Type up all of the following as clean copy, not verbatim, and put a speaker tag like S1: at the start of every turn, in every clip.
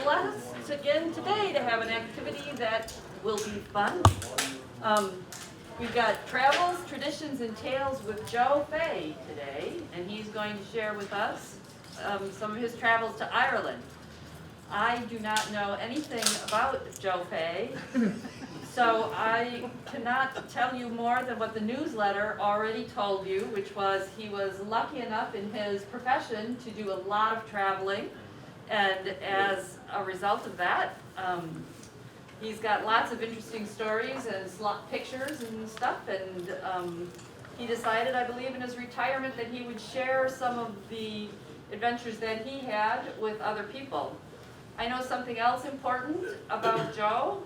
S1: blessed again today to have an activity that will be fun. We've got Travels, Traditions, and Tales with Joe Fahey today, and he's going to share with us some of his travels to Ireland. I do not know anything about Joe Fahey, so I cannot tell you more than what the newsletter already told you, which was he was lucky enough in his profession to do a lot of traveling, and as a result of that, he's got lots of interesting stories and pictures and stuff, and he decided, I believe, in his retirement that he would share some of the adventures that he had with other people. I know something else important about Joe,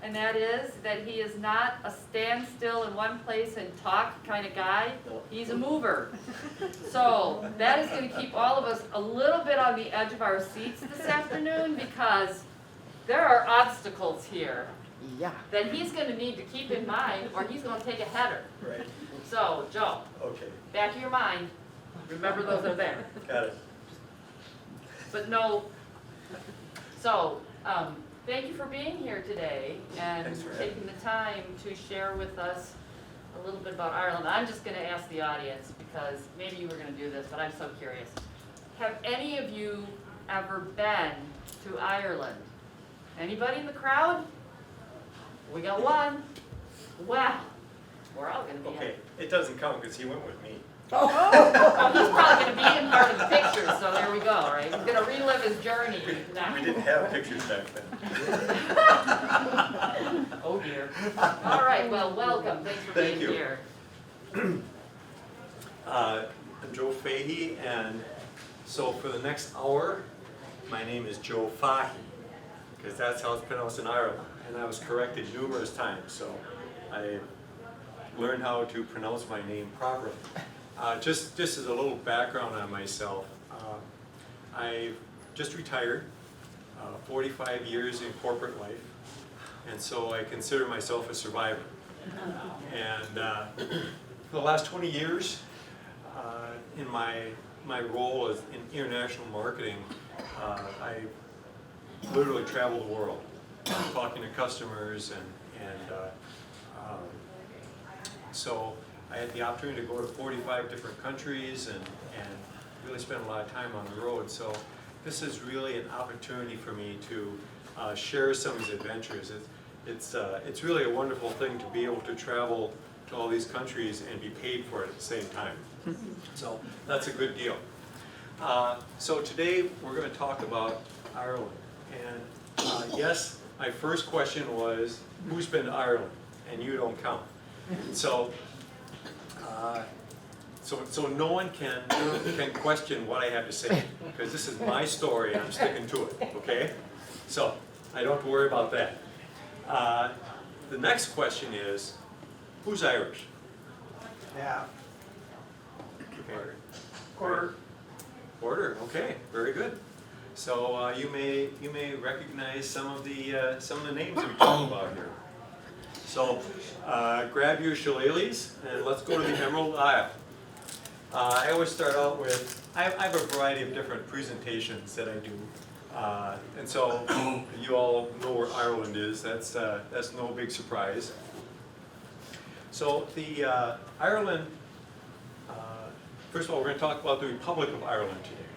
S1: and that is that he is not a stand still in one place and talk kind of guy. He's a mover. So that is going to keep all of us a little bit on the edge of our seats this afternoon, because there are obstacles here that he's going to need to keep in mind, or he's going to take a header.
S2: Right.
S1: So, Joe,
S2: Okay.
S1: back of your mind, remember those are there.
S2: Got it.
S1: But no, so thank you for being here today and
S2: Thanks for
S1: taking the time to share with us a little bit about Ireland. I'm just going to ask the audience, because maybe you were going to do this, but I'm so curious. Have any of you ever been to Ireland? Anybody in the crowd? We got one. Well, we're all going to be
S2: Okay, it doesn't count because he went with me.
S1: Oh, he's probably going to be in part of the picture, so there we go, right? He's going to relive his journey now.
S2: We didn't have pictures back then.
S1: Oh dear. All right, well, welcome. Thanks for
S2: Thank
S1: being
S2: you.
S1: here.
S2: I'm Joe Fahey, and so for the next hour, my name is Joe Fahey, because that's how it's pronounced in Ireland. And I was corrected numerous times, so I learned how to pronounce my name properly. Just as a little background on myself, I've just retired, 45 years in corporate life, and so I consider myself a survivor. And for the last 20 years, in my role as in international marketing, I literally travel the world, talking to customers, and so I had the opportunity to go to 45 different countries and really spend a lot of time on the road. So this is really an opportunity for me to share some of these adventures. It's really a wonderful thing to be able to travel to all these countries and be paid for it at the same time. So that's a good deal. So today we're going to talk about Ireland. And yes, my first question was, who's been to Ireland? And you don't count. So no one can question what I have to say, because this is my story and I'm sticking to it, okay? So I don't have to worry about that. The next question is, who's Irish?
S3: Yeah.
S2: Okay.
S3: Quarter.
S2: Okay, very good. So you may recognize some of the names that we talk about here. So grab your shillelaghs and let's go to the Emerald Isle. I always start out with, I have a variety of different presentations that I do. And so you all know where Ireland is. That's no big surprise. So the Ireland, first of all, we're going to talk about the Republic of Ireland today.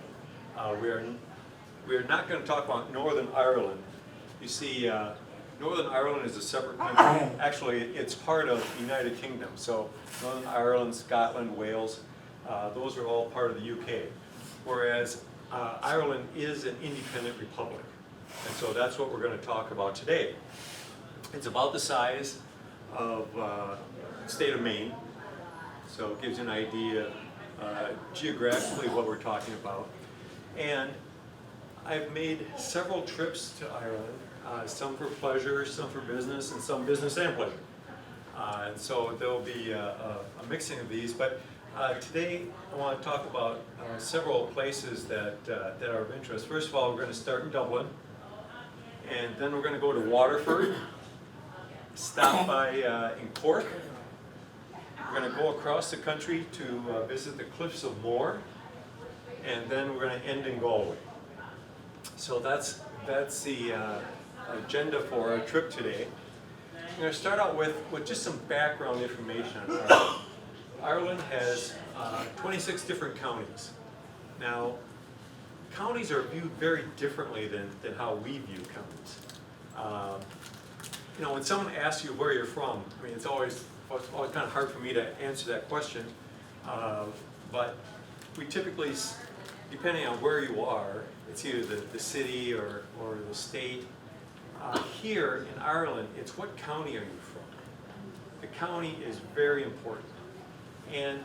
S2: We are not going to talk about Northern Ireland. You see, Northern Ireland is a separate country. Actually, it's part of the United Kingdom. So Northern Ireland, Scotland, Wales, those are all part of the UK. Whereas Ireland is an independent republic. And so that's what we're going to talk about today. It's about the size of the state of Maine. So it gives you an idea geographically what we're talking about. And I've made several trips to Ireland, some for pleasure, some for business, and some business and pleasure. And so there'll be a mixing of these. But today I want to talk about several places that are of interest. First of all, we're going to start in Dublin, and then we're going to go to Waterford, stop by in Cork. We're going to go across the country to visit the Cliffs of Moher, and then we're going to end in Galway. So that's that's the agenda for our trip today. I'm going to start out with just some background information on Ireland. Ireland has 26 different counties. Now, counties are viewed very differently than how we view counties. You know, when someone asks you where you're from, I mean, it's always kind of hard for me to answer that question. But we typically, depending on where you are, it's either the city or the state. Here in Ireland, it's what county are you from? The county is very important. And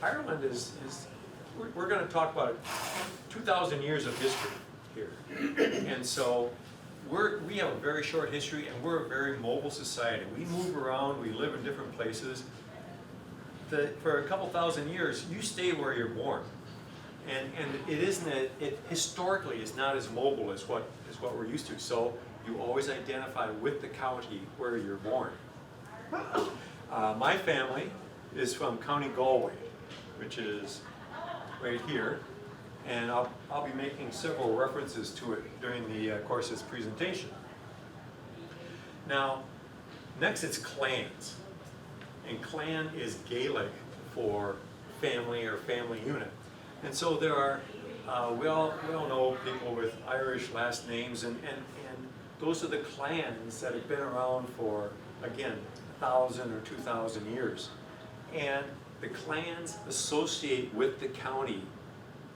S2: Ireland is we're going to talk about 2,000 years of history here. And so we have a very short history, and we're a very mobile society. We move around, we live in different places. For a couple thousand years, you stay where you're born. And it historically is not as mobile as what we're used to. So you always identify with the county where you're born. My family is from County Galway, which is right here, and I'll be making several references to it during the course of this presentation. Now, next it's clans, and clan is Gaelic for family or family unit. And so there are, we all know people with Irish last names, and those are the clans that have been around for, again, 1,000 or 2,000 years. And the clans associate with the county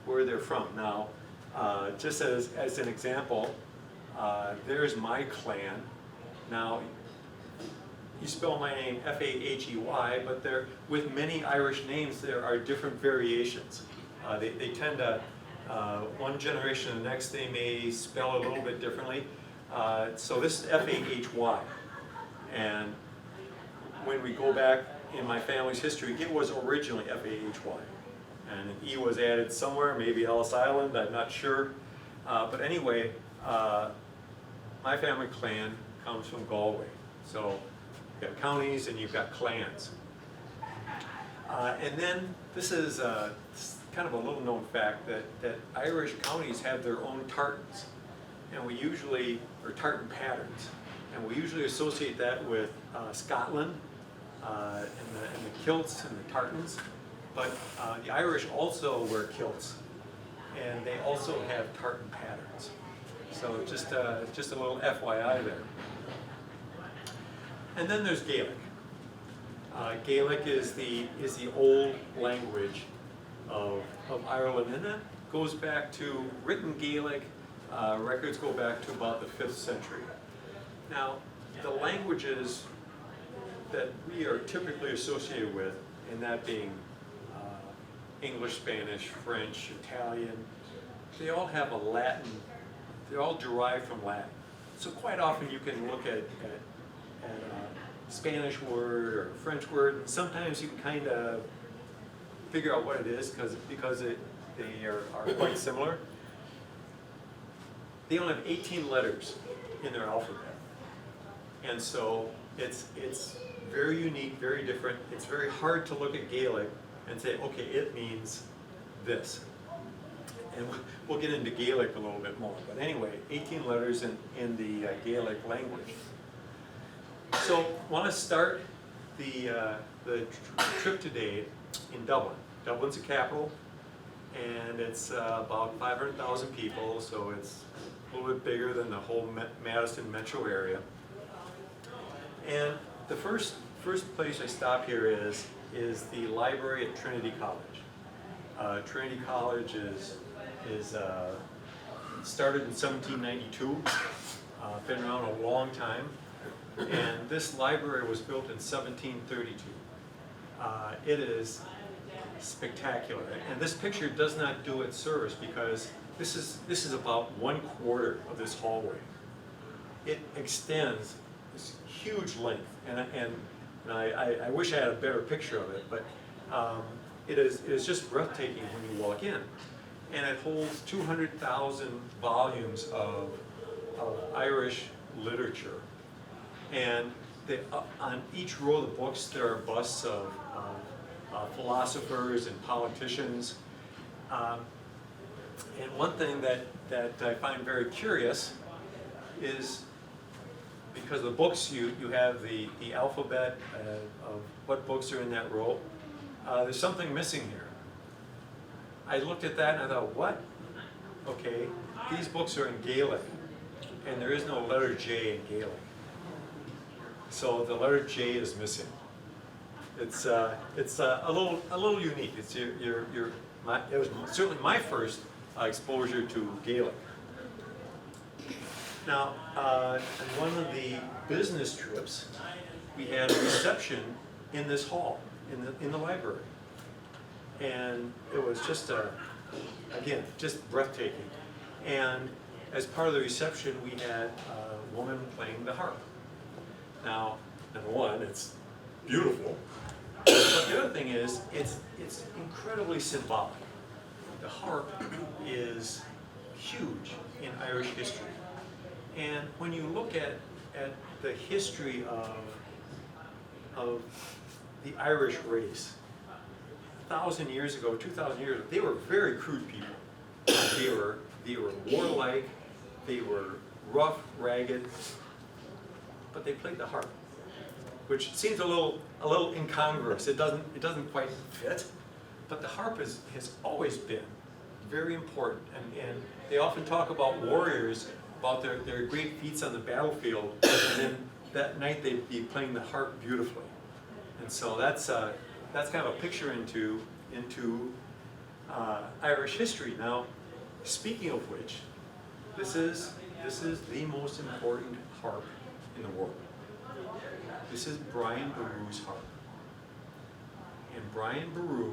S2: where they're from. Now, just as an example, there's my clan. Now, you spell my name F-A-H-E-Y, but with many Irish names, there are different variations. They tend to, one generation to the next, they may spell it a little bit differently. So this is F-A-H-Y. And when we go back in my family's history, it was originally F-A-H-Y. And an E was added somewhere, maybe Ellis Island, I'm not sure. But anyway, my family clan comes from Galway. So you've got counties and you've got clans. And then this is kind of a little known fact that Irish counties have their own tartans. And we usually, or tartan patterns, and we usually associate that with Scotland and the kilts and the tartans. But the Irish also wear kilts, and they also have tartan patterns. So just a little FYI there. And then there's Gaelic. Gaelic is the old language of Ireland, and that goes back to written Gaelic. Records go back to about the 5th century. Now, the languages that we are typically associated with, and that being English, Spanish, French, Italian, they all have a Latin, they're all derived from Latin. So quite often you can look at a Spanish word or a French word, and sometimes you can kind of figure out what it is because they are quite similar. They only have 18 letters in their alphabet. And so it's very unique, very different. It's very hard to look at Gaelic and say, okay, it means this. And we'll get into Gaelic a little bit more. But anyway, 18 letters in the Gaelic language. So I want to start the trip today in Dublin. Dublin's the capital, and it's about 500,000 people, so it's a little bit bigger than the whole Madison metro area. And the first place I stop here is the library at Trinity College. Trinity College is started in 1792, been around a long time, and this library was built in 1732. It is spectacular, and this picture does not do it service because this is about 1/4 of this hallway. It extends this huge length, and I wish I had a better picture of it, but it is just breathtaking when you walk in, and it holds 200,000 volumes of Irish literature, and on each row of the books there are busts of philosophers and politicians. And one thing that I find very curious is because the books, you have the alphabet of what books are in that row. There's something missing here. I looked at that and I thought, what? Okay, these books are in Gaelic, and there is no letter J in Gaelic. So the letter J is missing. It's a little unique. It's it was certainly my first exposure to Gaelic. Now, on one of the business trips, we had a reception in this hall, in the library. And it was just again, just breathtaking. And as part of the reception, we had a woman playing the harp. Now, number one, it's beautiful. But the other thing is, it's incredibly symbolic. The harp is huge in Irish history. And when you look at the history of the Irish race, 1,000 years ago, 2,000 years ago, they were very crude people. They were warlike, they were rough, ragged, but they played the harp, which seems a little incongruous. It doesn't quite fit, but the harp has always been very important, and they often talk about warriors, about their great feats on the battlefield, and then that night they'd be playing the harp beautifully. And so that's kind of a picture into Irish history. Now, speaking of which, this is the most important harp in the world. This is Brian Boru's harp. And Brian Boru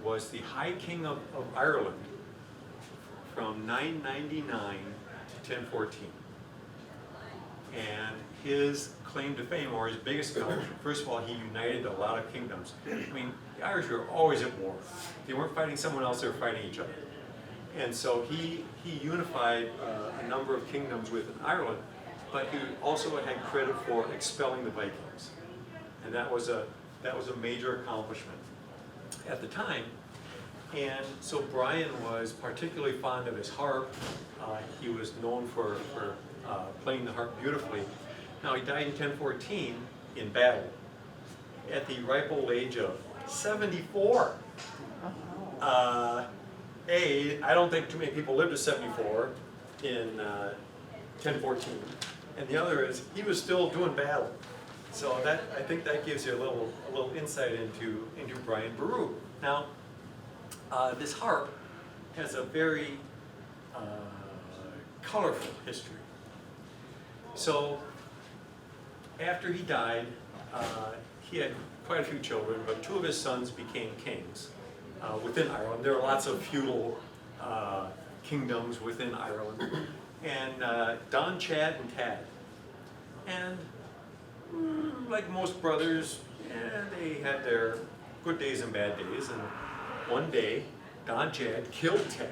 S2: was the High King of Ireland from 999 to 1014. And his claim to fame, or his biggest accomplishment, first of all, he united a lot of kingdoms. I mean, the Irish were always at war. They weren't fighting someone else, they were fighting each other. And so he unified a number of kingdoms within Ireland, but he also had credit for expelling the Vikings. And that was a major accomplishment at the time. And so Brian was particularly fond of his harp. He was known for playing the harp beautifully. Now, he died in 1014 in battle at the ripe old age of 74. I don't think too many people lived to 74 in 1014. And the other is, he was still doing battle. So I think that gives you a little insight into Brian Boru. Now, this harp has a very colorful history. So after he died, he had quite a few children, but two of his sons became kings within Ireland. There are lots of feudal kingdoms within Ireland. And Don, Chad, and Tad. And like most brothers, they had their good days and bad days. And one day, Don Chad killed Tad.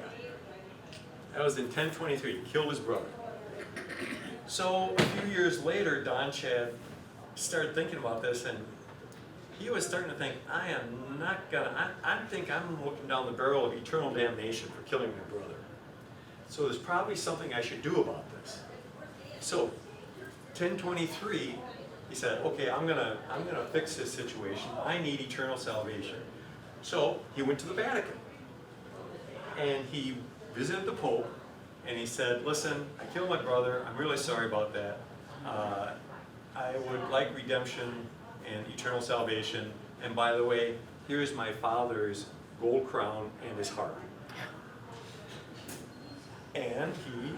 S2: That was in 1023, killed his brother. So a few years later, Don Chad started thinking about this, and he was starting to think, I think I'm looking down the barrel of eternal damnation for killing my brother. So there's probably something I should do about this. So 1023, he said, okay, I'm gonna fix this situation. I need eternal salvation. So he went to the Vatican, and he visited the Pope, and he said, listen, I killed my brother, I'm really sorry about that. I would like redemption and eternal salvation, and by the way, here's my father's gold crown and his harp. And he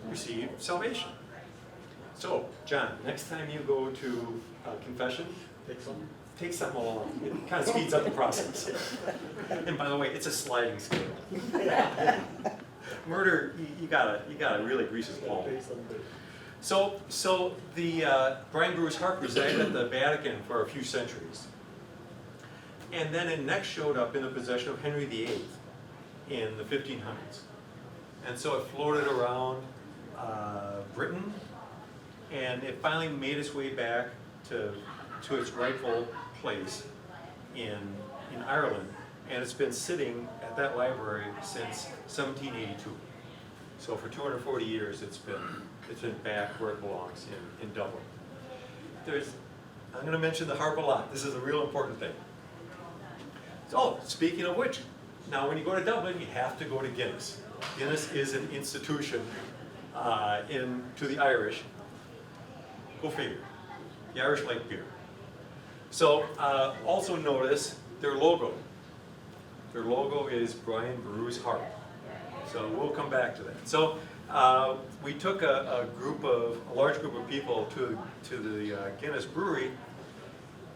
S2: received salvation. So, John, next time you go to confession, take something along. It kind of speeds up the process. And by the way, it's a sliding scale. Murder, you gotta really grease his palm. So the Brian Boru's harp resided at the Vatican for a few centuries. And then it next showed up in the possession of Henry VIII in the 1500s. And so it floated around Britain, and it finally made its way back to its rightful place in Ireland And it's been sitting at that library since 1782. So for 240 years, it's been back where it belongs, in Dublin. I'm going to mention the harp a lot. This is a real important thing. So, speaking of which, now when you go to Dublin, you have to go to Guinness. Guinness is an institution to the Irish. Go figure. The Irish like beer. So, also notice their logo. Their logo is Brian Boru's harp. So we'll come back to that. So we took a large group of people to the Guinness brewery,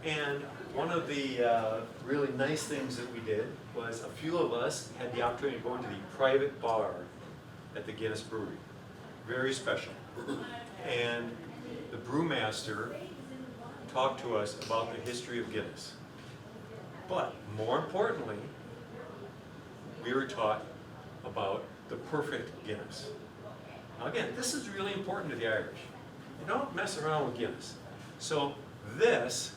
S2: and one of the really nice things that we did was a few of us had the opportunity to go into the private bar at the Guinness brewery. Very special. And the brewmaster talked to us about the history of Guinness. But more importantly, we were taught about the perfect Guinness. Now again, this is really important to the Irish. You don't mess around with Guinness. So this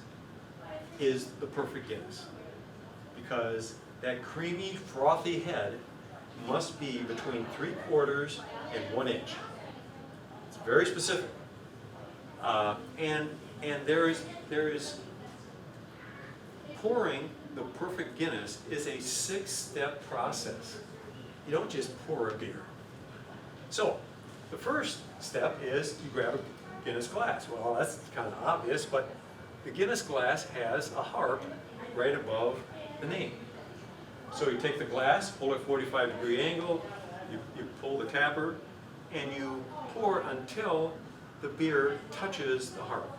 S2: is the perfect Guinness, because that creamy, frothy head must be between 3/4 and 1 inch. It's very specific. And there is pouring the perfect Guinness is a 6-step process. You don't just pour a beer. So, the first step is you grab a Guinness glass. Well, that's kind of obvious, but the Guinness glass has a harp right above the name. So you take the glass, hold it 45-degree angle, you pull the tapper, and you pour until the beer touches the harp.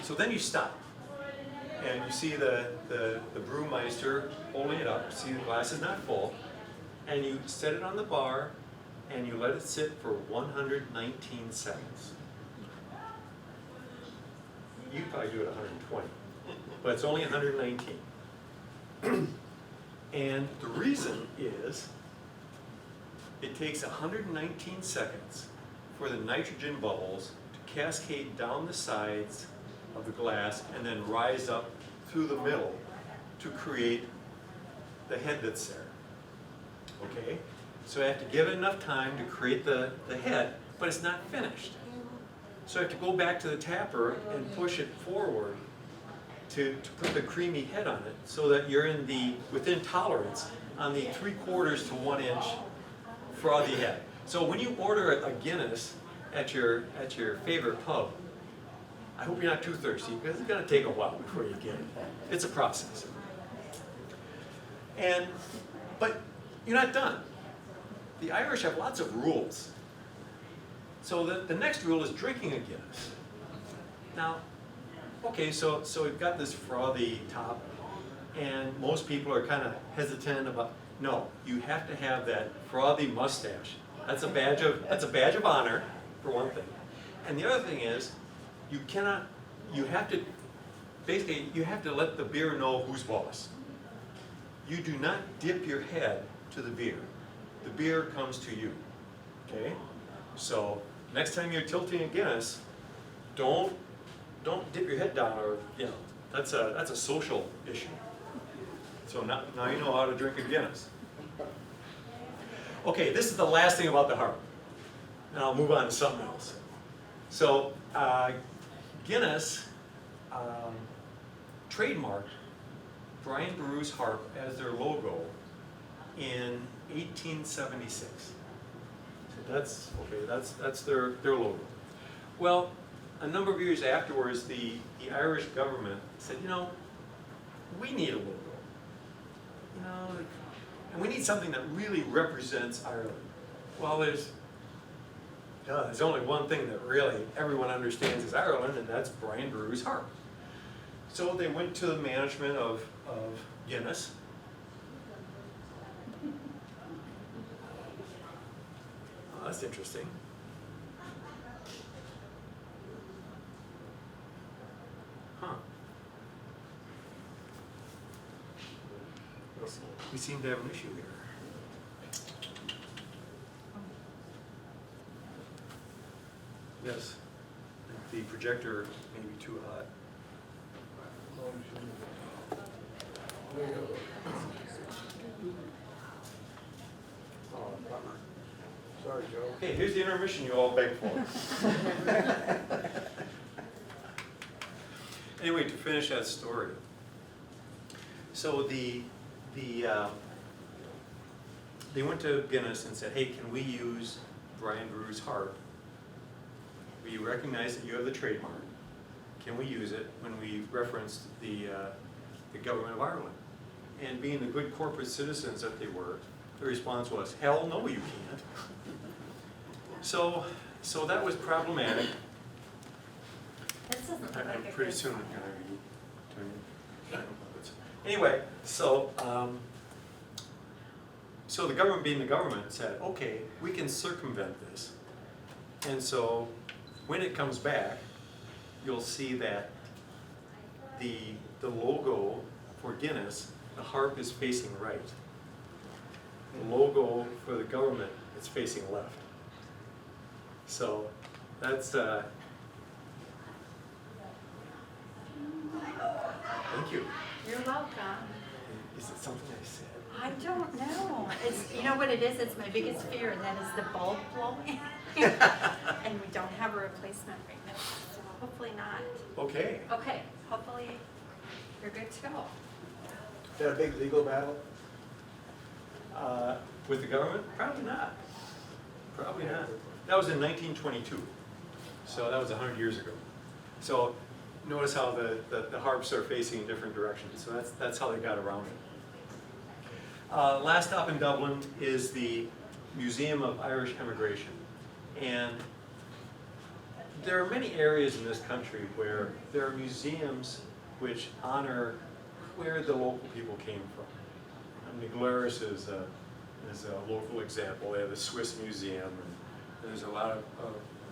S2: So then you stop. And you see the brewmeister holding it up, see the glass is not full, and you set it on the bar, and you let it sit for 119 seconds. You probably do it 120, but it's only 119. And the reason is, it takes 119 seconds for the nitrogen bubbles to cascade down the sides of the glass and then rise up through the middle to create the head that's there. Okay? So I have to give it enough time to create the head, but it's not finished. So I have to go back to the tapper and push it forward to put the creamy head on it, so that you're within tolerance on the 3/4 to 1 inch frothy head. So when you order a Guinness at your favorite pub, I hope you're not too thirsty, because it's going to take a while before you get it. It's a process. But you're not done. The Irish have lots of rules. So the next rule is drinking a Guinness. Now, okay, so we've got this frothy top, and most people are kind of hesitant about, no, you have to have that frothy mustache. That's a badge of honor, for one thing. And the other thing is, you have to let the beer know who's boss. You do not dip your head to the beer. The beer comes to you, okay? So, next time you're tilting a Guinness, don't dip your head down, or, that's a social issue. So now you know how to drink a Guinness. Okay, this is the last thing about the harp. And I'll move on to something else. So, Guinness trademarked Brian Boru's harp as their logo in 1876. So that's their logo. Well, a number of years afterwards, the Irish government said, we need a logo. And we need something that really represents Ireland. Well, there's only one thing that really everyone understands is Ireland, and that's Brian Boru's harp. So they went to the management of Guinness. Oh, that's interesting. Huh. We seem to have an issue here. Yes, the projector may be too hot.
S3: Oh, bummer. Sorry, Joe.
S2: Okay, here's the intermission you all begged for. Anyway, to finish that story. So they went to Guinness and said, hey, can we use Brian Brew's harp? We recognize that you have the trademark. Can we use it when we referenced the government of Ireland? And being the good corporate citizens that they were, the response was, hell no, you can't. So that was problematic.
S1: This doesn't look like a good
S2: Pretty soon
S1: song.
S2: I'm gonna be doing puppets. Anyway, so the government being the government said, okay, we can circumvent this. And so when it comes back, you'll see that the logo for Guinness, the harp is facing right. The logo for the government is facing left. So that's thank you.
S4: You're welcome.
S2: Is it something I said?
S4: I don't know. It's, you know what it is? It's my biggest fear, and that is the bulb blowing. And we don't have a replacement right now, so hopefully not.
S2: Okay.
S4: Okay, hopefully you're good to go.
S3: Is that a big legal battle?
S2: With the government? Probably not. Probably not. That was in 1922. So that was 100 years ago. So notice how the harps are facing in different directions. So that's how they got around it. Last stop in Dublin is the Museum of Irish Emigration. And there are many areas in this country where there are museums which honor where the local people came from. Glarus is a local example. They have the Swiss Museum, and there's a lot of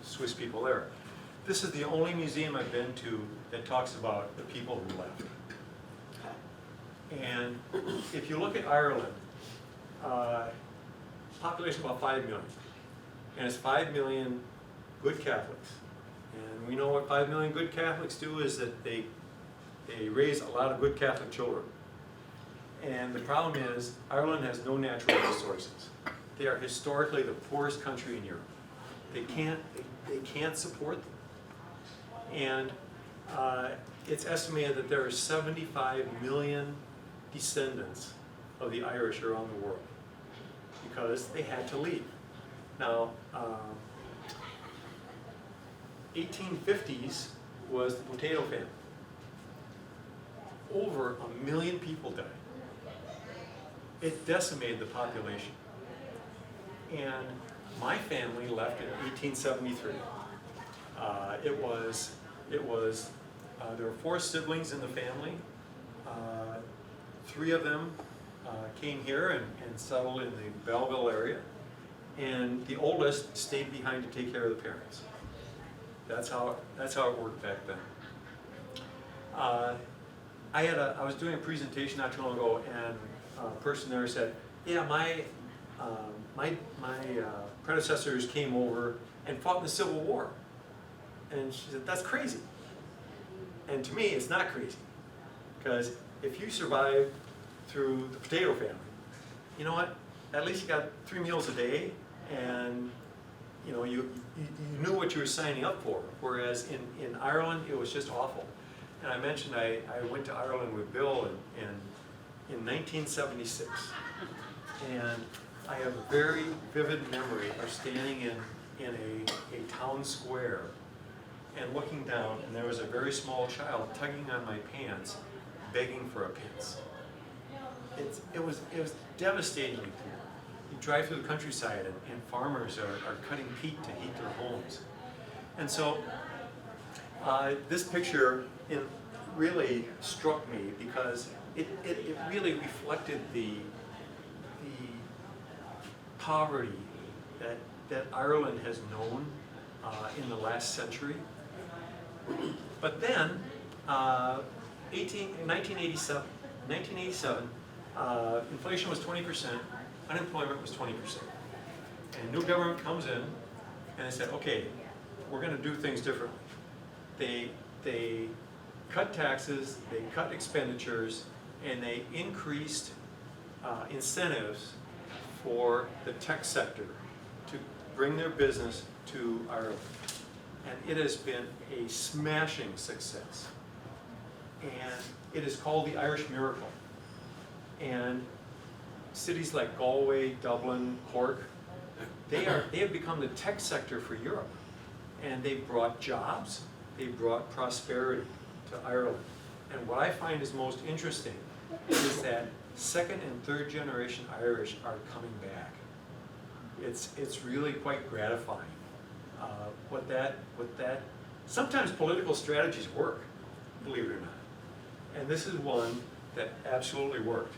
S2: Swiss people there. This is the only museum I've been to that talks about the people who left. And if you look at Ireland, population about 5 million. And it's 5 million good Catholics. And we know what 5 million good Catholics do is that they raise a lot of good Catholic children. And the problem is, Ireland has no natural resources. They are historically the poorest country in Europe. They can't support them. And it's estimated that there are 75 million descendants of the Irish around the world because they had to leave. Now, 1850s was the potato famine. Over 1 million people died. It decimated the population. And my family left in 1873. There were 4 siblings in the family. 3 of them came here and settled in the Belleville area. And the oldest stayed behind to take care of the parents. That's how it worked back then. I was doing a presentation not too long ago, and a person there said, "Yeah, my predecessors came over and fought in the Civil War." And she said, "That's crazy." And to me, it's not crazy, because if you survive through the potato famine, you know what? At least you got 3 meals a day, and you know you knew what you were signing up for. Whereas in Ireland, it was just awful. And I mentioned I went to Ireland with Bill in 1976, and I have a very vivid memory of standing in a town square and looking down, and there was a very small child tugging on my pants, begging for a pence. It was devastating. You drive through the countryside, and farmers are cutting peat to heat their homes. And so this picture really struck me because it really reflected the poverty that Ireland has known in the last century. But then, 1987, inflation was 20%, unemployment was 20%. And new government comes in, and they said, okay, we're going to do things differently. They cut taxes, they cut expenditures, and they increased incentives for the tech sector to bring their business to Ireland. And it has been a smashing success. And it is called the Irish Miracle. And cities like Galway, Dublin, Cork, they have become the tech sector for Europe. And they brought jobs, they brought prosperity to Ireland. And what I find is most interesting is that second and third generation Irish are coming back. It's really quite gratifying. What that sometimes political strategies work, believe it or not. And this is one that absolutely worked.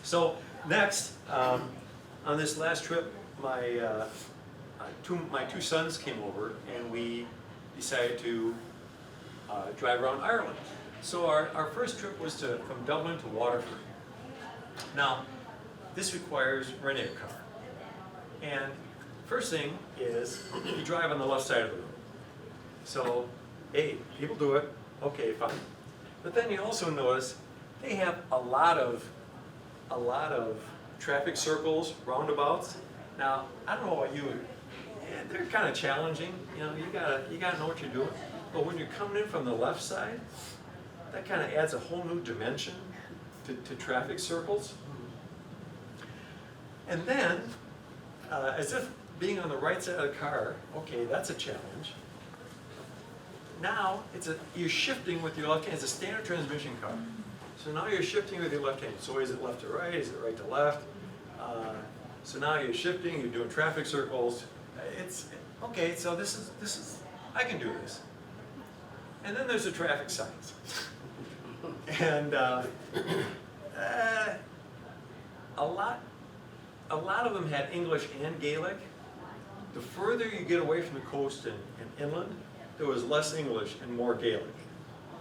S2: So next, on this last trip, my two sons came over and we decided to drive around Ireland. So our first trip was from Dublin to Waterford. Now, this requires renting a car. And first thing is you drive on the left side of the road. So, hey, people do it, okay, fine. But then you also notice they have a lot of traffic circles, roundabouts. Now, I don't know about you, they're kind of challenging. You know, you gotta know what you're doing. But when you're coming in from the left side, that kind of adds a whole new dimension to traffic circles. And then, as if being on the right side of the car, okay, that's a challenge. Now, you're shifting with your left hand. It's a standard transmission car. So now you're shifting with your left hand. So is it left to right? Is it right to left? So now you're shifting, you're doing traffic circles. Okay, so this is, I can do this. And then there's the traffic signs. And a lot of them had English and Gaelic. The further you get away from the coast and inland, there was less English and more Gaelic.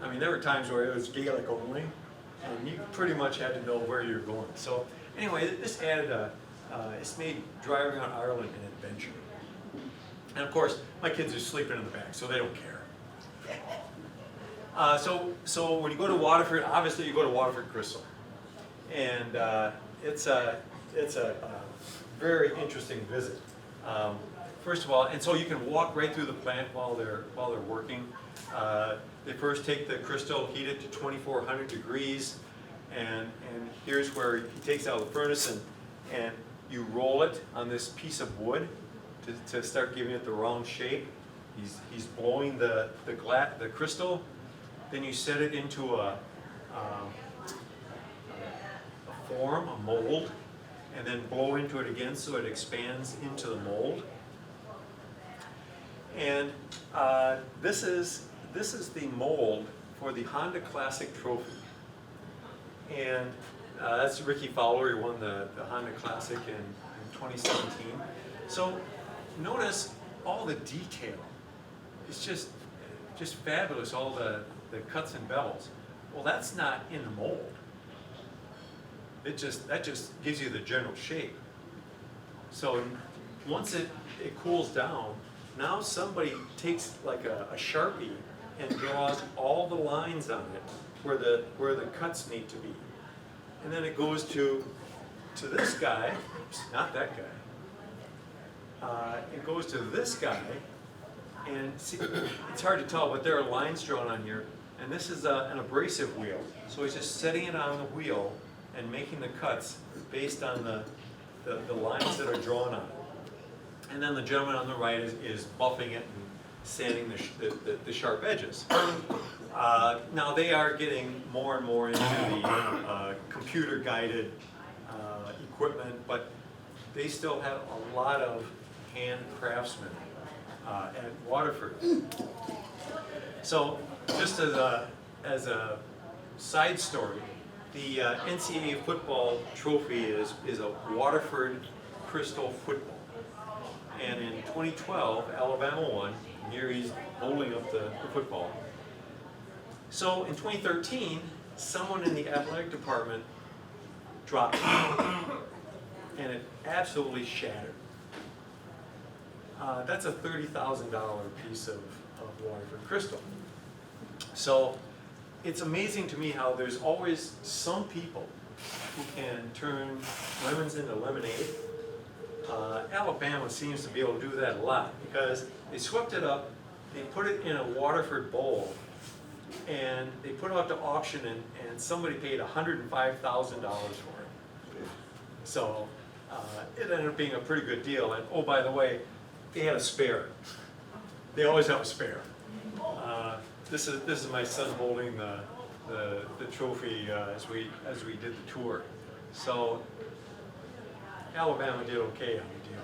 S2: I mean, there were times where it was Gaelic only, and you pretty much had to know where you're going. So anyway, this it's made driving around Ireland an adventure. And of course, my kids are sleeping in the back, so they don't care. So when you go to Waterford, obviously you go to Waterford Crystal, and it's a very interesting visit. First of all, and so you can walk right through the plant while they're working. They first take the crystal, heat it to 2,400 degrees, and here's where he takes out the furnace and you roll it on this piece of wood to start giving it the round shape. He's blowing the crystal. Then you set it into a form, a mold, and then blow into it again so it expands into the mold. And this is the mold for the Honda Classic Trophy. And that's Ricky Fowler. He won the Honda Classic in 2017. So notice all the detail. It's just fabulous, all the cuts and bells. Well, that's not in the mold. That just gives you the general shape. So once it cools down, now somebody takes like a Sharpie and draws all the lines on it where the cuts need to be. And then it goes to this guy, oops, not that guy. It goes to this guy, and see, it's hard to tell, but there are lines drawn on here. And this is an abrasive wheel. So he's just setting it on the wheel and making the cuts based on the lines that are drawn on it. And then the gentleman on the right is buffing it and sanding the sharp edges. Now they are getting more and more into the computer-guided equipment, but they still have a lot of hand craftsmen at Waterford. So just as a side story, the NCAA football trophy is a Waterford Crystal football. And in 2012, Alabama won. Here he's holding up the football. So in 2013, someone in the athletic department dropped it, and it absolutely shattered. That's a $30,000 piece of Waterford Crystal. So it's amazing to me how there's always some people who can turn lemons into lemonade. Alabama seems to be able to do that a lot because they swept it up, they put it in a Waterford bowl, and they put it out to auction, and somebody paid $105,000 for it. So it ended up being a pretty good deal. And oh, by the way, they had a spare. They always have a spare. This is my son holding the trophy as we did the tour. So Alabama did okay on the deal.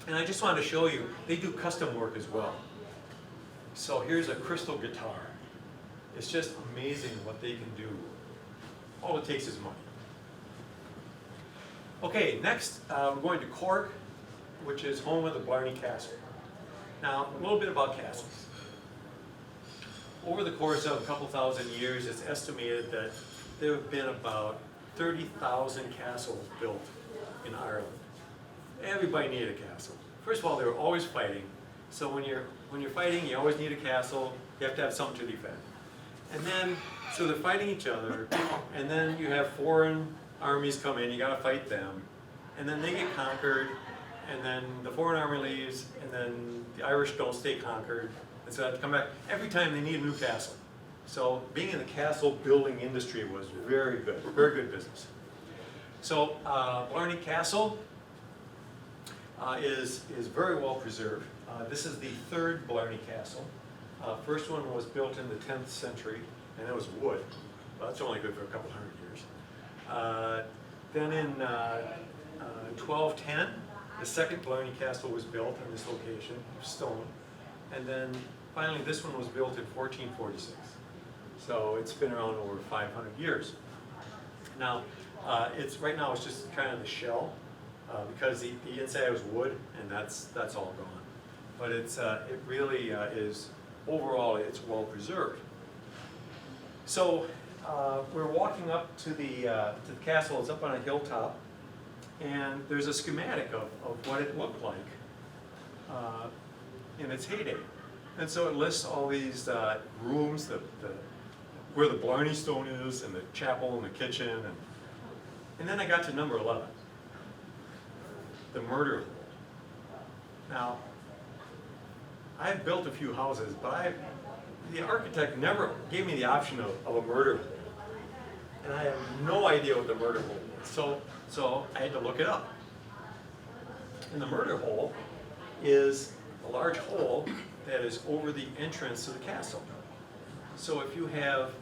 S2: And I just wanted to show you, they do custom work as well. So here's a crystal guitar. It's just amazing what they can do. All it takes is money. Okay, next we're going to Cork, which is home of the Blarney Castle. Now, a little bit about castles. Over the course of a couple thousand years, it's estimated that there have been about 30,000 castles built in Ireland. Everybody needed a castle. First of all, they were always fighting. So when you're fighting, you always need a castle. You have to have something to defend. And then, so they're fighting each other, and then you have foreign armies come in, you gotta fight them, and then they get conquered, and then the foreign army leaves, and then the Irish don't stay conquered, and so they have to come back. Every time they need a new castle. So being in the castle building industry was very good business. So Blarney Castle is very well preserved. This is the third Blarney Castle. First one was built in the 10th century, and it was wood. Well, that's only good for a couple hundred years. Then in 1210, the second Blarney Castle was built on this location, stone. And then finally this one was built in 1446. So it's been around over 500 years. Now, right now it's just kind of the shell, because the inside was wood, and that's all gone. But it really is, overall, it's well preserved. So we're walking up to the castle. It's up on a hilltop, and there's a schematic of what it looked like in its heyday. And so it lists all these rooms, where the Blarney Stone is, and the chapel, and the kitchen, and then I got to number 11, the murder hole. Now, I've built a few houses, but the architect never gave me the option of a murder hole. And I have no idea what the murder hole is. So I had to look it up. And the murder hole is a large hole that is over the entrance to the castle. So if you have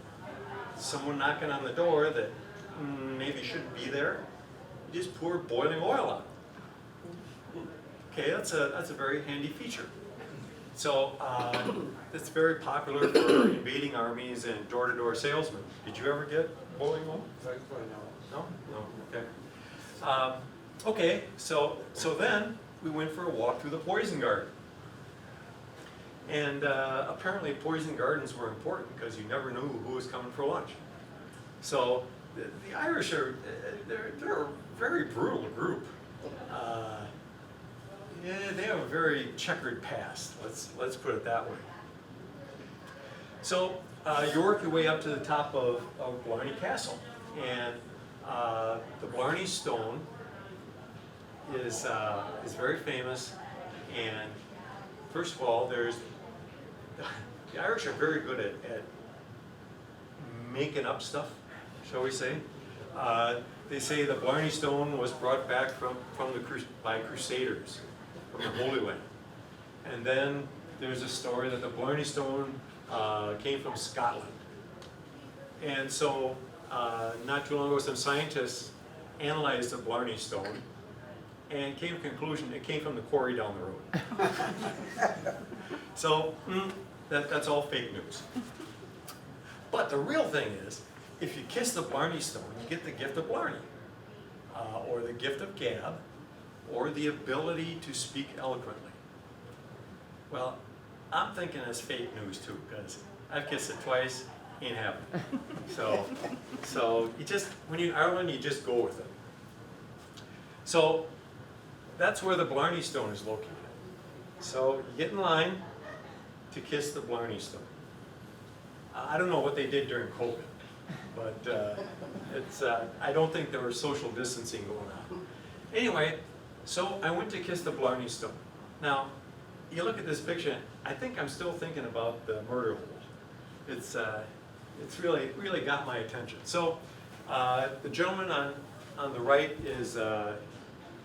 S2: someone knocking on the door that maybe shouldn't be there, you just pour boiling oil on it. Okay, that's a very handy feature. So it's very popular for invading armies and door-to-door salesmen. Did you ever get boiling oil? No? No? Okay. Okay, so then we went for a walk through the poison garden. And apparently poison gardens were important because you never knew who was coming for lunch. So the Irish they're a very brutal group. Yeah, they have a very checkered past. Let's put it that way. So you work your way up to the top of Blarney Castle, and the Blarney Stone is very famous. And first of all, the Irish are very good at making up stuff, shall we say. They say the Blarney Stone was brought back by Crusaders from the Holy Land. And then there's a story that the Blarney Stone came from Scotland. And so not too long ago, some scientists analyzed the Blarney Stone and came to the conclusion it came from the quarry down the road. So that's all fake news. But the real thing is, if you kiss the Blarney Stone, you get the gift of Blarney, or the gift of gab, or the ability to speak eloquently. Well, I'm thinking it's fake news too, because I've kissed it twice, ain't happening. So you just, when you're in Ireland, you just go with it. So that's where the Blarney Stone is located. So you get in line to kiss the Blarney Stone. I don't know what they did during COVID, but I don't think there was social distancing going on. Anyway, so I went to kiss the Blarney Stone. Now, you look at this picture, I think I'm still thinking about the murder hold. It's really got my attention. So, the gentleman on the right is,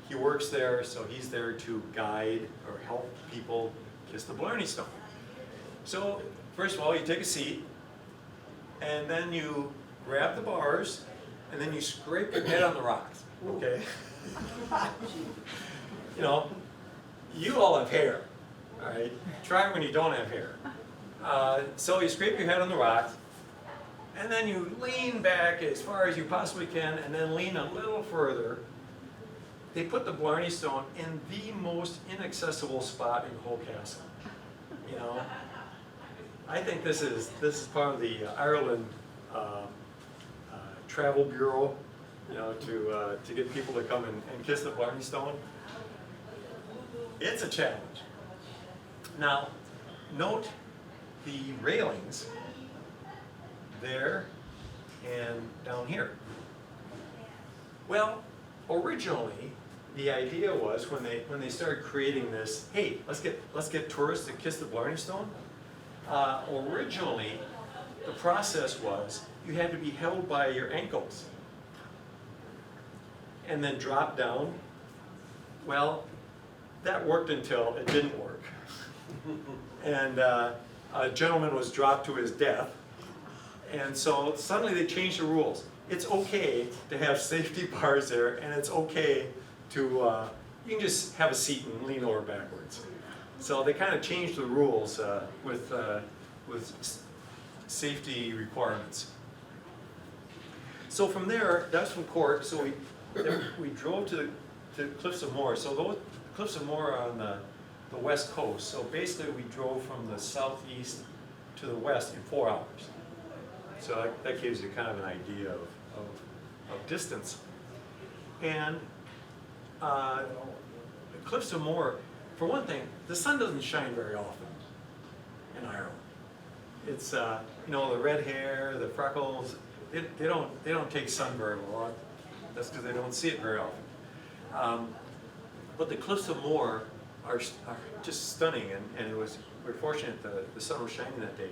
S2: he works there, so he's there to guide or help people kiss the Blarney Stone. So, first of all, you take a seat, and then you grab the bars, and then you scrape your head on the rocks, okay? You know, you all have hair, all right? Try it when you don't have hair. So you scrape your head on the rocks, and then you lean back as far as you possibly can, and then lean a little further. They put the Blarney Stone in the most inaccessible spot in the whole castle. You know, I think this is part of the Ireland Travel Bureau, you know, to get people to come and kiss the Blarney Stone. It's a challenge. Now, note the railings there and down here. Well, originally, the idea was when they started creating this, hey, let's get tourists to kiss the Blarney Stone. Originally, the process was you had to be held by your ankles and then drop down. Well, that worked until it didn't work. And a gentleman was dropped to his death. And so suddenly they changed the rules. It's okay to have safety bars there, and it's okay to, you can just have a seat and lean over backwards. So they kind of changed the rules with safety requirements. So from there, that's from Cork, so we drove to the Cliffs of Moher. So those Cliffs of Moher are on the west coast. So basically we drove from the southeast to the west in 4 hours. So that gives you kind of an idea of distance. And the Cliffs of Moher, for one thing, the sun doesn't shine very often in Ireland. It's you know, the red hair, the freckles, they don't take sun very well. That's because they don't see it very often. But the Cliffs of Moher are just stunning, and we're fortunate the sun was shining that day.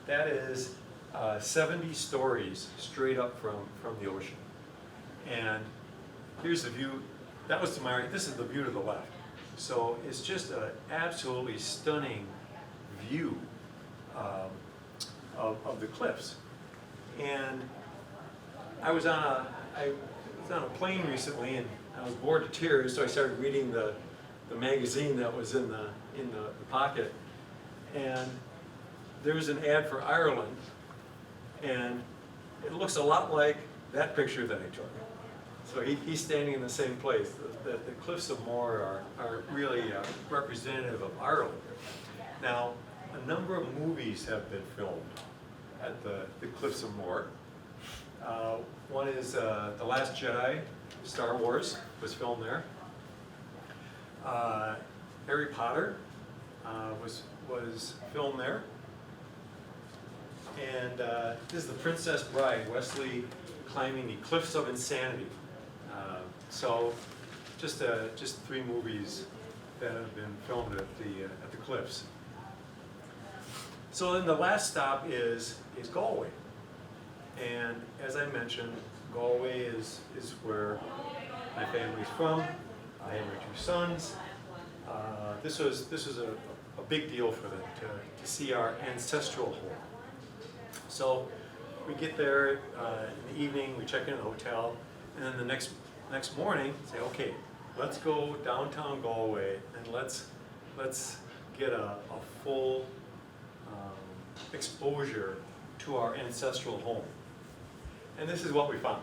S2: That is 70 stories straight up from the ocean. And here's the view. That was to my right. This is the view to the left. So it's just an absolutely stunning view of the cliffs. And I was on a plane recently, and I was bored to tears, so I started reading the magazine that was in the pocket. And there was an ad for Ireland, and it looks a lot like that picture that I took. So he's standing in the same place. The Cliffs of Moher are really representative of Ireland. Now, a number of movies have been filmed at the Cliffs of Moher. One is The Last Jedi, Star Wars, was filmed there. Harry Potter was filmed there. And this is The Princess Bride, Wesley climbing the Cliffs of Insanity. So just 3 movies that have been filmed at the cliffs. So then the last stop is Galway. And as I mentioned, Galway is where my family's from. I have my 2 sons. This was a big deal for them to see our ancestral home. So we get there in the evening, we check in the hotel, and then the next morning say, okay, let's go downtown Galway and let's get a full exposure to our ancestral home. And this is what we found.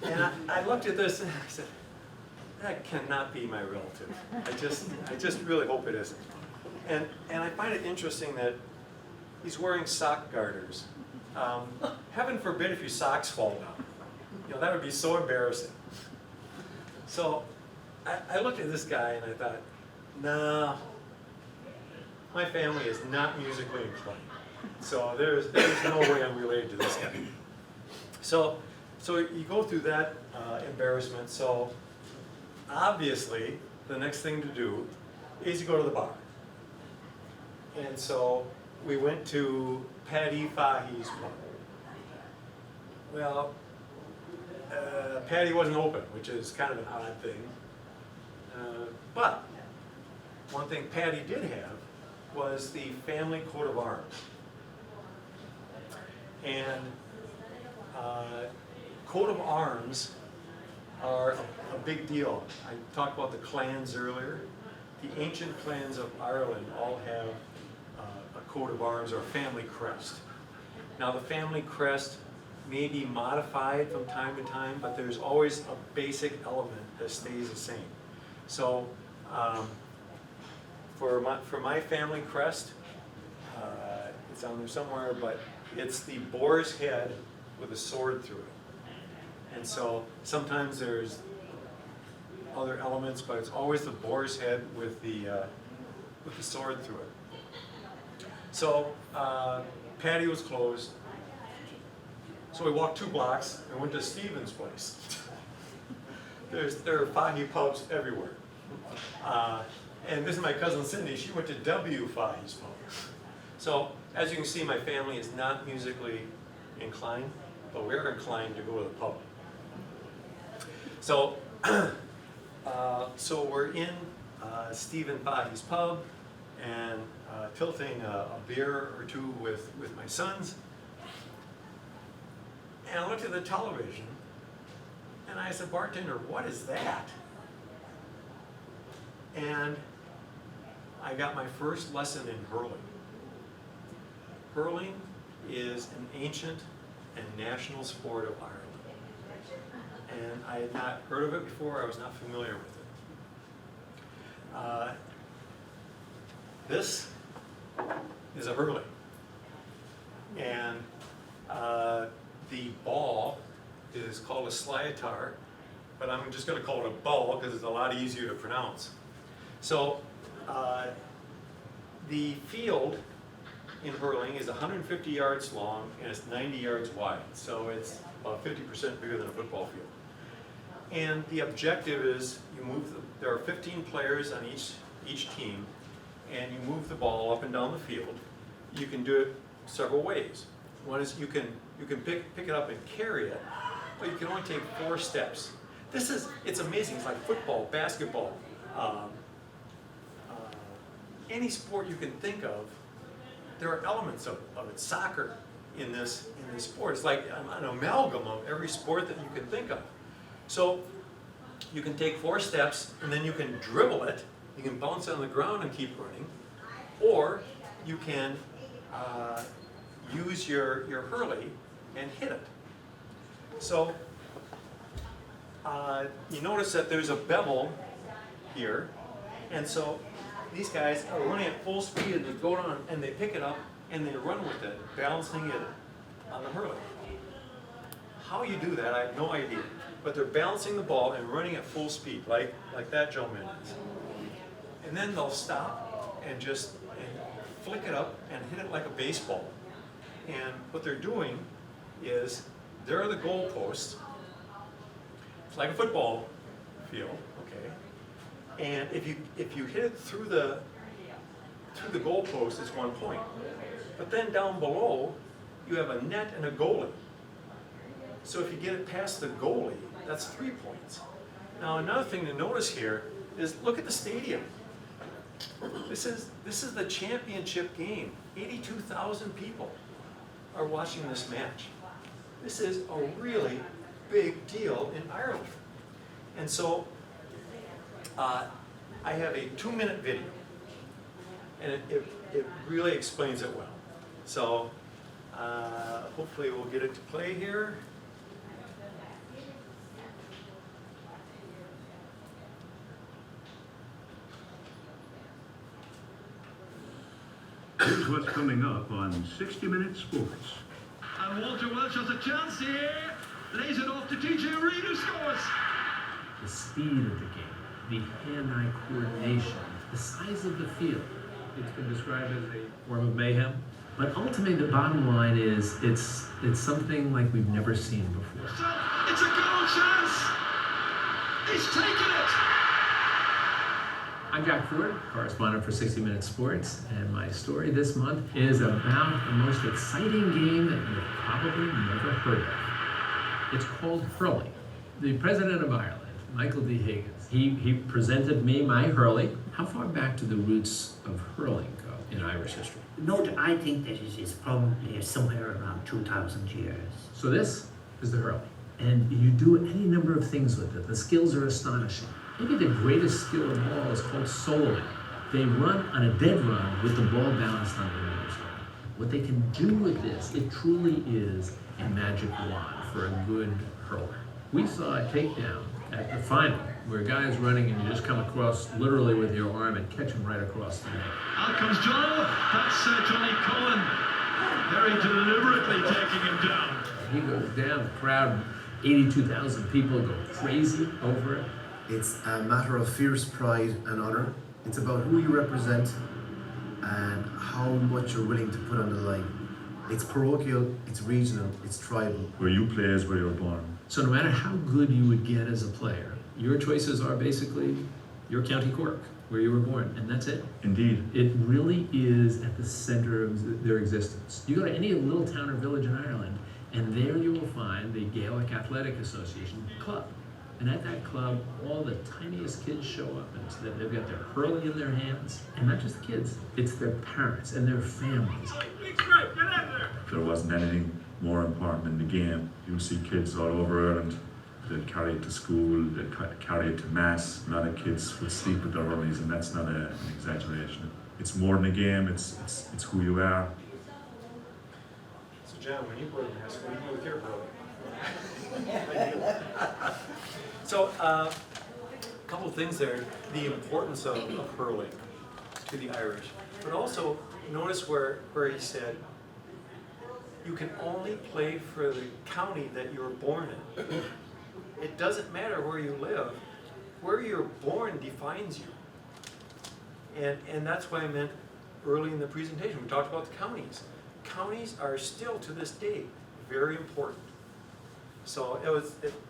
S2: And I looked at this and I said, that cannot be my relative. I just really hope it isn't. And I find it interesting that he's wearing sock garters. Heaven forbid if your socks fall down. You know, that would be so embarrassing. So I looked at this guy and I thought, no, my family is not musically inclined. So there's no way I'm related to this guy. So you go through that embarrassment. So obviously, the next thing to do is you go to the bar. And so we went to Fahey's pub. Well, Patty wasn't open, which is kind of an odd thing. But one thing Patty did have was the family coat of arms. And coat of arms are a big deal. I talked about the clans earlier. The ancient clans of Ireland all have a coat of arms or a family crest. Now the family crest may be modified from time to time, but there's always a basic element that stays the same. So for my family crest, it's on there somewhere, but it's the boar's head with a sword through it. And so sometimes there's other elements, but it's always the boar's head with the sword through it. So Patty was closed. So we walked 2 blocks and went to Stephen's place. There are Fahey pubs everywhere. And this is my cousin Cindy. She went to W. Fahey's pub. So as you can see, my family is not musically inclined, but we're inclined to go to the pub. So, so we're in Stephen Fahey's pub and tilting a beer or two with my sons. And I looked at the television and I said, bartender, what is that? And I got my first lesson in hurling. Hurling is an ancient and national sport of Ireland. And I had not heard of it before, I was not familiar with it. This is a hurling. And the ball is called a sliotar, but I'm just going to call it a ball because it's a lot easier to pronounce. So the field in hurling is 150 yards long and it's 90 yards wide. So it's about 50% bigger than a football field. And the objective is you move there are 15 players on each team, and you move the ball up and down the field. You can do it several ways. One is you can pick it up and carry it, but you can only take 4 steps. It's amazing. It's like football, basketball, any sport you can think of. There are elements of it. Soccer in this sport. It's like an amalgam of every sport that you can think of. So you can take 4 steps and then you can dribble it. You can bounce it on the ground and keep running, or you can use your hurley and hit it. So you notice that there's a bevel here, and so these guys are running at full speed and they go down and they pick it up and they run with it, balancing it on the hurley. How you do that, I have no idea. But they're balancing the ball and running at full speed, like that gentleman is. And then they'll stop and just flick it up and hit it like a baseball. And what they're doing is, there are the goalposts. It's like a football field, okay? And if you hit it through the goalpost, it's 1 point. But then down below, you have a net and a goalie. So if you get it past the goalie, that's 3 points. Now another thing to notice here is, look at the stadium. This is the championship game. 82,000 people are watching this match. This is a really big deal in Ireland. And so I have a 2-minute video, and it really explains it well. So hopefully we'll get it to play here.
S5: Here's what's coming up on 60 Minute Sports.
S6: And Walter Welsh has a chance here. Lays it off to TJ Reid, who scores.
S7: The speed of the game, the hand-eye coordination, the size of the field. It's been described as a form of mayhem. But ultimately, the bottom line is it's something like we've never seen before.
S6: It's a goal chance. He's taken it.
S7: I'm Jack Ford, correspondent for 60 Minutes Sports, and my story this month is about the most exciting game that you've probably never heard of. It's called hurling. The president of Ireland, Michael D. Higgins, he presented me my hurley. How far back do the roots of hurling go in Irish history?
S8: No, I think that it is probably somewhere around 2,000 years.
S7: So this is the hurley. And you do any number of things with it. The skills are astonishing. Maybe the greatest skill of all is called soloing. They run on a dead run with the ball balanced on their nose. What they can do with this, it truly is a magic wand for a good hurler. We saw a takedown at the final where a guy is running and you just come across literally with your arm and catch him right across the net.
S6: Out comes Joe. That's Johnny Cohen. Very deliberately taking him down.
S7: He goes down, the crowd, 82,000 people go crazy over it.
S9: It's a matter of fierce pride and honor. It's about who you represent and how much you're willing to put on the line. It's parochial, it's regional, it's tribal.
S5: Where you play is where you're born.
S7: So no matter how good you would get as a player, your choices are basically your county Cork, where you were born, and that's it.
S5: Indeed.
S7: It really is at the center of their existence. You go to any little town or village in Ireland, and there you will find the Gaelic Athletic Association club. And at that club, all the tiniest kids show up, and so they've got their hurley in their hands. And not just the kids, it's their parents and their families.
S5: There wasn't anything more important in the game. You see kids all over Ireland. They'd carry it to school, they'd carry it to mass. A lot of kids would sleep with their hurleys, and that's not an exaggeration. It's more than a game, it's who you are.
S2: So John, when you were in high school, you were with your brother. So, a couple of things there. The importance of hurling to the Irish. But also, notice where he said, you can only play for the county that you were born in. It doesn't matter where you live. Where you're born defines you. And that's what I meant early in the presentation. We talked about the counties. Counties are still, to this day, very important. So it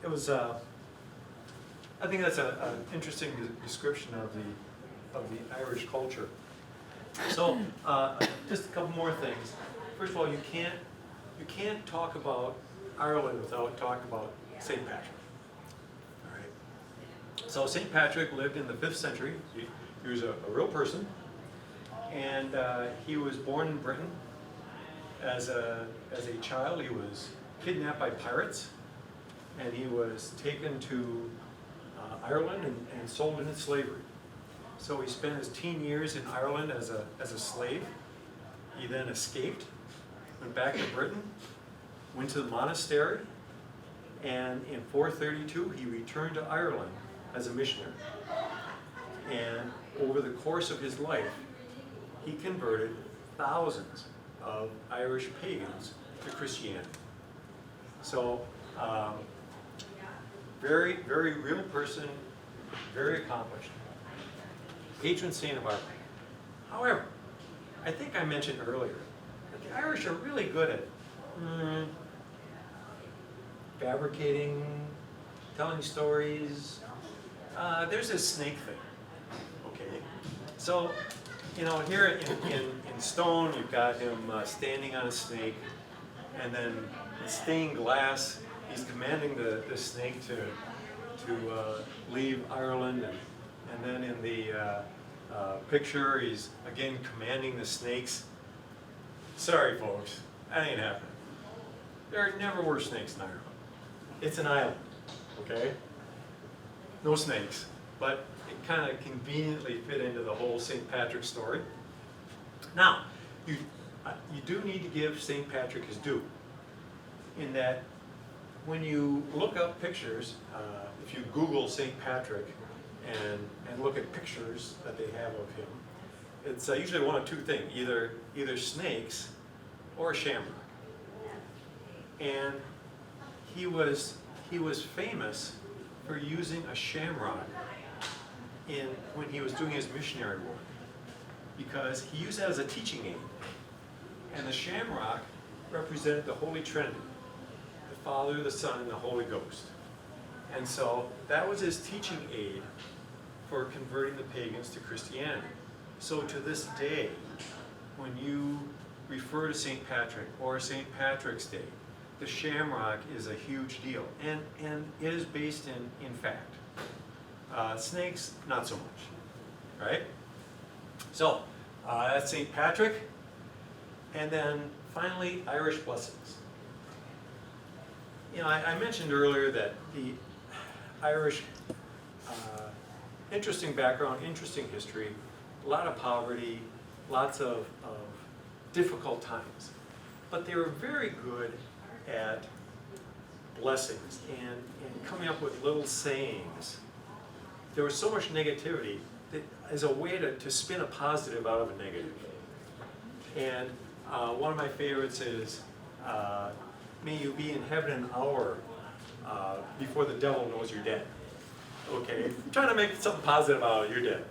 S2: was I think that's an interesting description of the Irish culture. So just a couple more things. First of all, you can't talk about Ireland without talking about St. Patrick. All right. So St. Patrick lived in the 5th century. He was a real person, and he was born in Britain. As a child, he was kidnapped by pirates, and he was taken to Ireland and sold into slavery. So he spent his teen years in Ireland as a slave. He then escaped, went back to Britain, went to the monastery, and in 432 he returned to Ireland as a missionary. And over the course of his life, he converted thousands of Irish pagans to Christianity. So, very, very real person, very accomplished. Patron saint of Ireland. However, I think I mentioned earlier that the Irish are really good at fabricating, telling stories. There's this snake thing, okay? So, here in stone, you've got him standing on a snake, and then in stained glass, he's commanding the snake to leave Ireland, and then in the picture, he's again commanding the snakes. Sorry, folks, that ain't happening. There never were snakes in Ireland. It's an island, okay? No snakes, but it kind of conveniently fit into the whole St. Patrick story. Now, you do need to give St. Patrick his due, in that when you look up pictures, if you Google St. Patrick and look at pictures that they have of him, it's usually one of two things, either snakes or a shamrock. And he was famous for using a shamrock when he was doing his missionary work. because he used that as a teaching aid. And the shamrock represented the Holy Trinity, the Father, the Son, and the Holy Ghost. And so that was his teaching aid for converting the pagans to Christianity. So to this day, when you refer to St. Patrick or St. Patrick's Day, the shamrock is a huge deal, and it is based in fact. Snakes, not so much, right? So that's St. Patrick, and then finally Irish blessings. You know, I mentioned earlier that the Irish, interesting background, interesting history, a lot of poverty, lots of difficult times, but they were very good at blessings and coming up with little sayings. There was so much negativity that as a way to spin a positive out of a negative. And one of my favorites is, may you be in heaven an hour before the devil knows you're dead. Okay, trying to make something positive out of it, you're dead.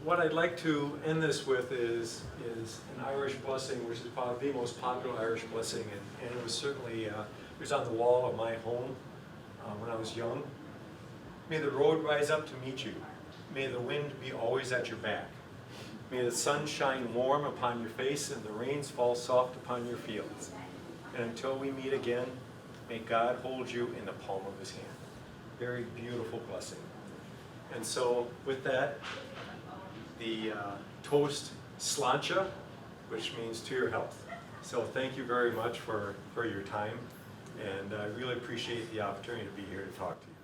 S2: What I'd like to end this with is an Irish blessing, which is probably the most popular Irish blessing, and it was certainly, it was on the wall of my home when I was young. May the road rise up to meet you. May the wind be always at your back. May the sun shine warm upon your face and the rains fall soft upon your fields. And until we meet again, may God hold you in the palm of his hand. Very beautiful blessing. And so with that, the toast sláinte, which means to your health. So thank you very much for your time, and I really appreciate the opportunity to be here to talk to you.